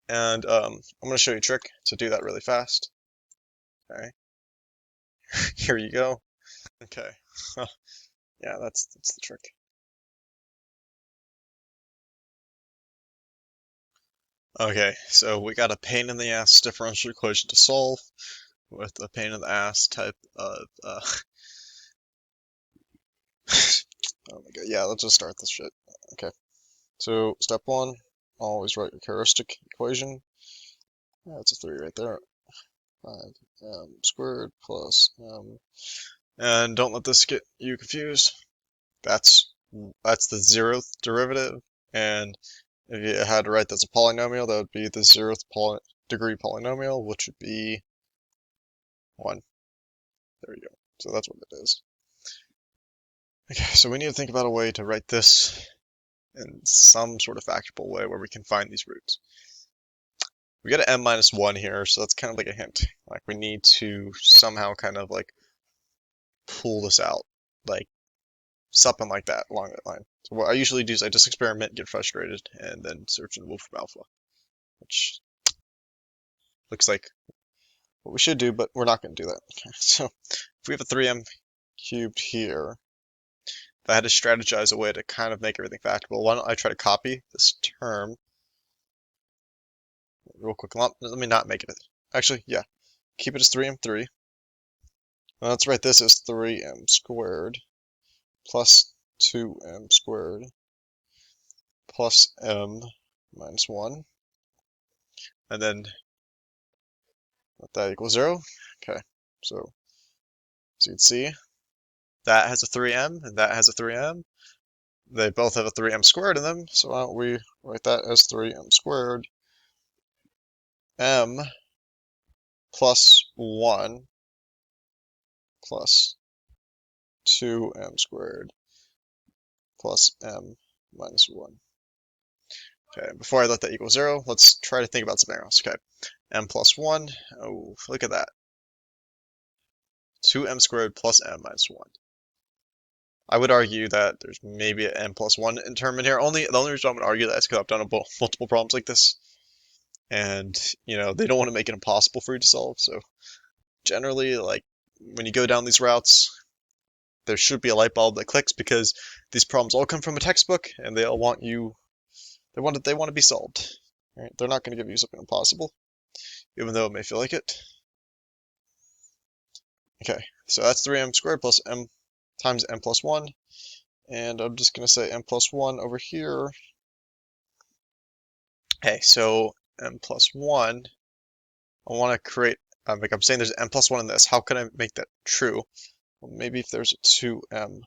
and I'm going to show you a trick to do that really fast. Okay, here you go. Okay, yeah, that's the trick. Okay, so we got a pain in the ass differential equation to solve with a pain in the ass type of oh my god, yeah, let's just start this shit. Okay, so step one, always write your characteristic equation. That's a 3 right there. 5m squared plus m. And don't let this get you confused. That's the 0th derivative, and if you had to write that's a polynomial, that would be the 0th degree polynomial, which would be 1. There you go. So that's what it is. Okay, so we need to think about a way to write this in some sort of factorable way where we can find these roots. We got an m minus 1 here, so that's kind of like a hint. Like we need to somehow kind of like pull this out, like something like that along that line. So what I usually do is I just experiment, get frustrated, and then search in Wolfram Alpha, which looks like what we should do, but we're not going to do that. Okay, so if we have a 3m cubed here, if I had to strategize a way to kind of make everything factorable, why don't I try to copy this term real quick. Let me not make it. Actually, yeah, keep it as 3m3. Now let's write this as 3m squared plus 2m squared plus m minus 1. And then let that equal 0. Okay, so you can see that has a 3m and that has a 3m. They both have a 3m squared in them, so why don't we write that as 3m squared m plus 1 plus 2m squared plus m minus 1. Okay, before I let that equal 0, let's try to think about something else. Okay, m plus 1, oh, look at that. 2m squared plus m minus 1. I would argue that there's maybe an m plus 1 term in here. The only reason I'm going to argue that is because I've done multiple problems like this. And, you know, they don't want to make it impossible for you to solve. So generally, like, when you go down these routes, there should be a light bulb that clicks because these problems all come from a textbook and they all want you, they want to be solved. Right? They're not going to give you something impossible, even though it may feel like it. Okay, so that's 3m squared plus m times m plus 1. And I'm just going to say m plus 1 over here. Okay, so m plus 1, I want to create, like I'm saying there's m plus 1 in this. How can I make that true? Well, maybe if there's a 2m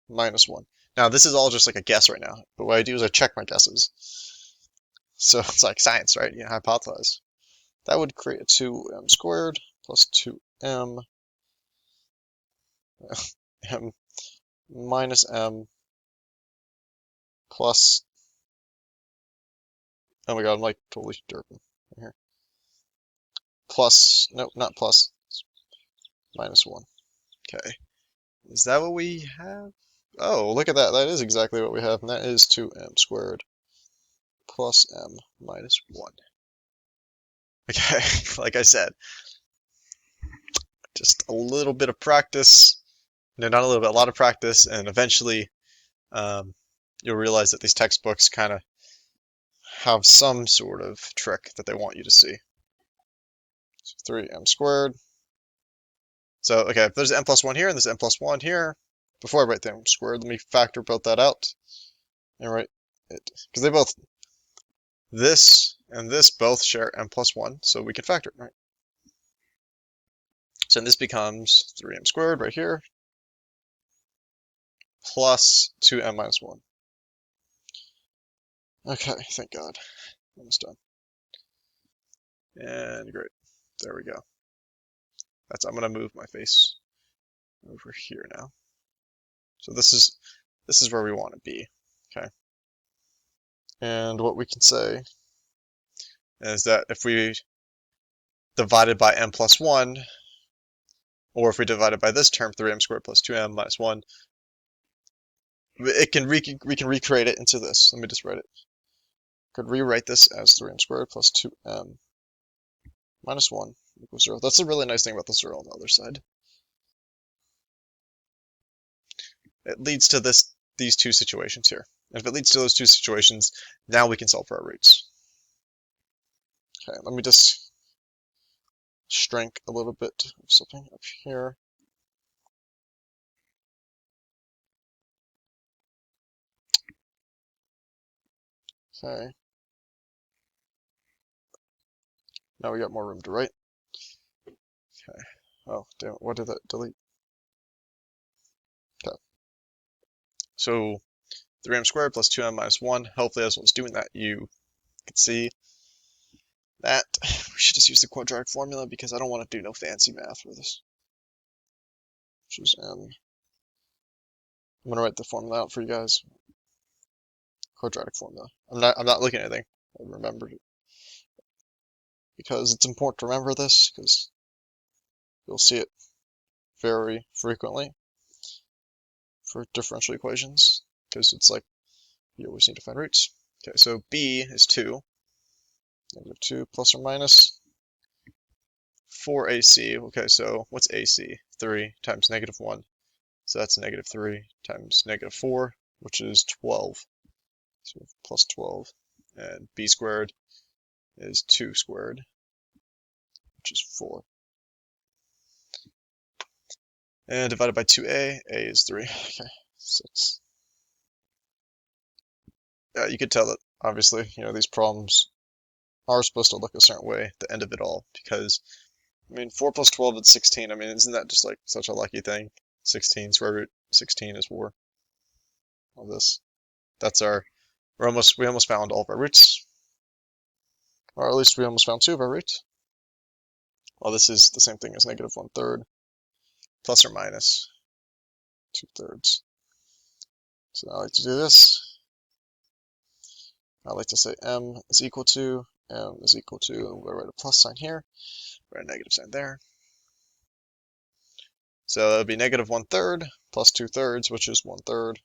minus 1. Now, this is all just like a guess right now, but what I do is I check my guesses. So it's like science, right? You hypothesize. That would create a 2m squared plus 2m m minus m plus, oh my god, I'm like totally derping here. Plus, no, not plus, minus 1. Okay. Is that what we have? Oh, look at that. That is exactly what we have, and that is 2m squared plus m minus 1. Okay, like I said, just a little bit of practice. No, not a little bit, a lot of practice, and eventually you'll realize that these textbooks kind of have some sort of trick that they want you to see. So 3m squared. So, okay, if there's m plus 1 here and there's m plus 1 here, before I write the m squared, let me factor both that out and write it. Because they both, this and this both share m plus 1, so we can factor it, right? So this becomes 3m squared right here, plus 2m minus 1. Okay, thank God. Almost done. And great. There we go. I'm going to move my face over here now. So this is where we want to be, okay? And what we can say is that if we divided by m plus 1, or if we divided by this term, 3m squared plus 2m minus 1, we can recreate it into this. Let me just write it. could rewrite this as 3m squared plus 2m minus 1 equals 0. That's a really nice thing about the 0 on the other side. It leads to these two situations here. And if it leads to those two situations, now we can solve for our roots. Okay, let me just shrink a little bit of something up here. Okay. Now we got more room to write. Okay. Oh, damn it. What did that delete? Okay. So 3m squared plus 2m minus 1. Hopefully as I was doing that, you could see that we should just use the quadratic formula because I don't want to do no fancy math for this. Which is m. I'm gonna write the formula out for you guys. Quadratic formula. I'm not looking at anything. I remembered it. Because it's important to remember this, because you'll see it very frequently for differential equations, because it's like you always need to find roots. Okay, so b is 2, negative 2 plus or minus 4ac. Okay, so what's ac? 3 times negative 1. So that's negative 3 times negative 4, which is 12. So plus 12. And b squared is 2 squared, which is 4. And divided by 2a, a is 3. Okay, 6. You could tell that, obviously, these problems are supposed to look a certain way at the end of it all, because, 4 plus 12 is 16. Isn't that just like such a lucky thing? 16, square root 16 is 4. All this. That's we almost found all of our roots. Or at least we almost found 2 of our roots. Well, this is the same thing as negative 1/3, plus or minus 2/3. So I like to do this. I like to say m is equal to, and we'll write a plus sign here, write a negative sign there. So that would be negative 1/3 plus 2/3, which is 1/3,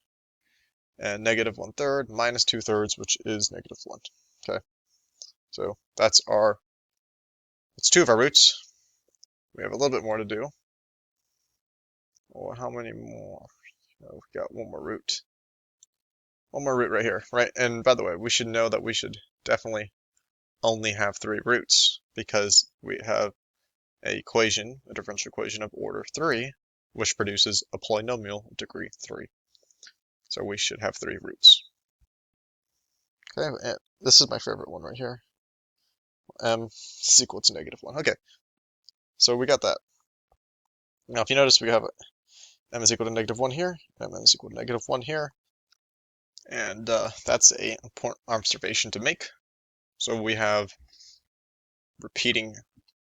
and negative 1/3 minus 2/3, which is negative 1. Okay, so that's 2 of our roots. We have a little bit more to do. Or how many more? Oh, we got one more root. One more root right here, right? And by the way, we should know that we should definitely only have 3 roots because we have a differential equation of order 3, which produces a polynomial of degree 3. So we should have 3 roots. Okay, and this is my favorite one right here. M is equal to negative 1. Okay, so we got that. Now, if you notice, we have m is equal to negative 1 here, m is equal to negative 1 here, and that's an important observation to make. So we have repeating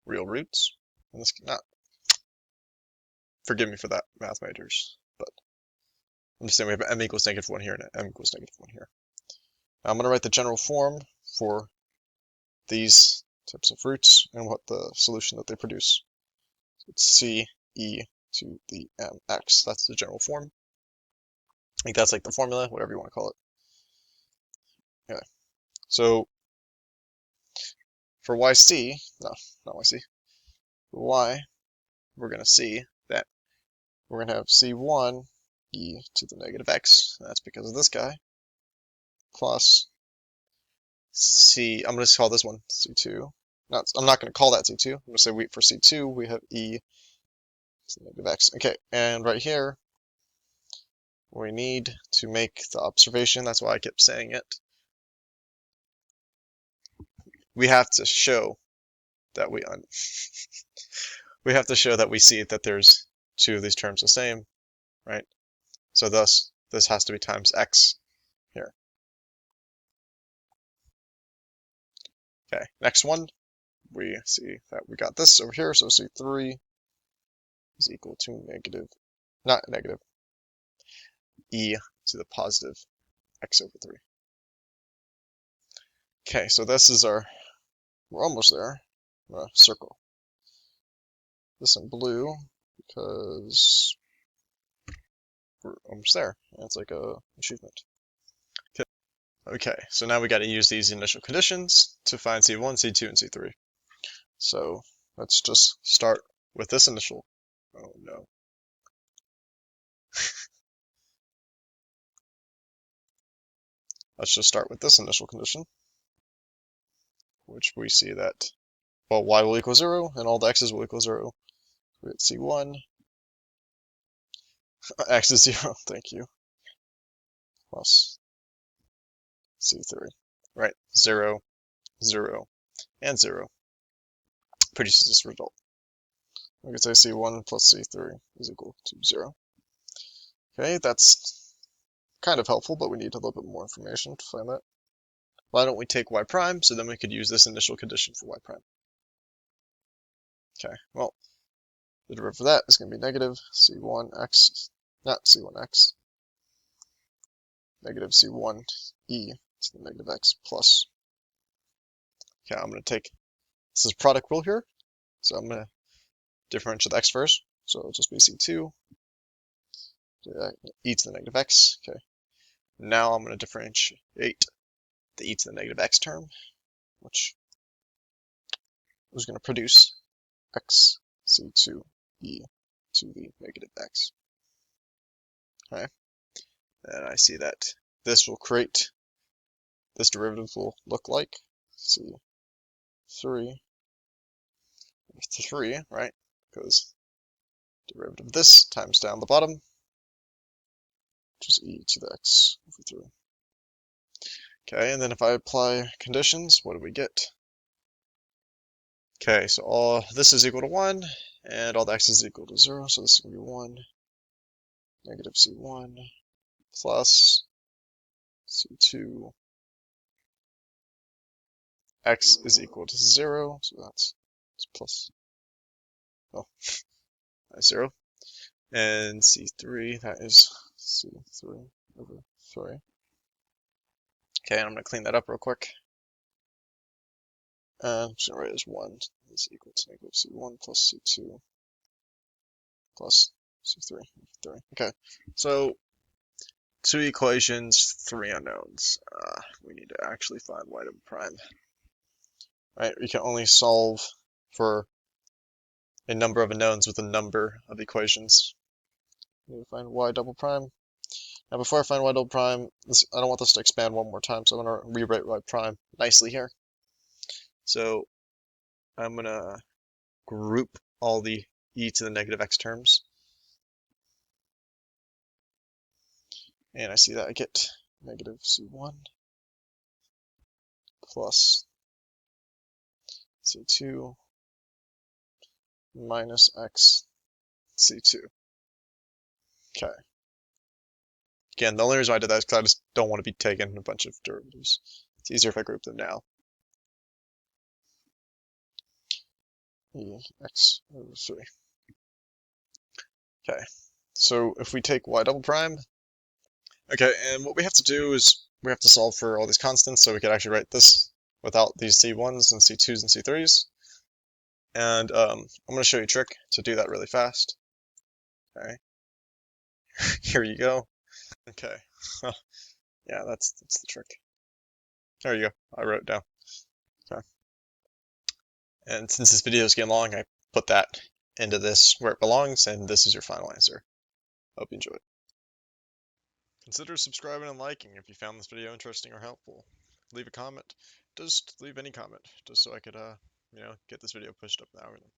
real roots. And this not forgive me for that, math majors, but I'm just saying we have m equals negative 1 here and m equals negative 1 here. Now I'm going to write the general form for these types of roots and what the solution that they produce. So it's c e to the mx. That's the general form. I think that's like the formula, whatever you want to call it. Okay. So for yc, no, not yc, for y, we're going to see that we're going to have c1 e to the negative x. That's because of this guy. Plus I'm going to call this one c2. I'm not going to call that c2. I'm going to say for c2 we have e to the negative x. Okay, and right here we need to make the observation. That's why I kept saying it. We have to show that we have to show that we see that there's 2 of these terms the same, right? So thus this has to be times x here. Okay, next one, we see that we got this over here, so c3 is equal to not negative, e to the positive x over 3. Okay, so this is we're almost there. I'm going to circle this in blue because we're almost there. And it's like a achievement. Okay. Okay, so now we got to use these initial conditions to find C1, C2, and C3. So let's just start with this initial. Oh no. Let's just start with this initial condition, which we see that, well, y will equal 0, and all the x's will equal 0. We get C1, x is 0, thank you, plus C3. Right, 0, 0, and 0 produces this result. We could say C1 plus C3 is equal to 0. Okay, that's kind of helpful, but we need a little bit more information to find that. Why don't we take y prime, so then we could use this initial condition for y prime. Okay, well, the derivative of that is going to be negative C1x, not C1x, negative C1e to the negative x plus. Okay, I'm going to take, this is product rule here, so I'm going to differentiate the x first, so it'll just be C2 e to the negative x. Okay, now I'm going to differentiate the e to the negative x term, which is going to produce x C2e to the negative x. Okay, and I see that this will create, this derivative will look like C3, right? Because derivative of this times down the bottom, which is e to the x over 3. Okay, and then if I apply conditions, what do we get? Okay, so all this is equal to 1, and all the x is equal to 0, so this is going to be 1, negative C1, plus C2, x is equal to 0, so that's plus, oh, that's 0, and C3, that is C3 over 3. Okay, and I'm going to clean that up real quick. I'm just going to write it as 1 is equal to negative C1 plus C2 plus C3 over 3. Okay, so 2 equations, 3 unknowns. We need to actually find y double prime. Right, we can only solve for a number of unknowns with a number of equations. We need to find y double prime. Now before I find y double prime, I don't want this to expand one more time, so I'm going to rewrite y prime nicely here. So I'm going to group all the e to the negative x terms. And I see that I get negative C1 plus C2 minus x C2. Okay. Again, the only reason why I did that is because I just don't want to be taking a bunch of derivatives. It's easier if I group them now. X over 3. Okay, so if we take y double prime, okay, and what we have to do is we have to solve for all these constants, so we could actually write this without these C1s and C2s and C3s. And I'm going to show you a trick to do that really fast. Okay, here you go. Okay, yeah, that's the trick. There you go, I wrote it down. Okay. And since this video is getting long, I put that into this where it belongs, and this is your final answer. Hope you enjoyed. Consider subscribing and liking if you found this video interesting or helpful. Leave a comment. Just leave any comment, just so I could, get this video pushed up in the algorithm.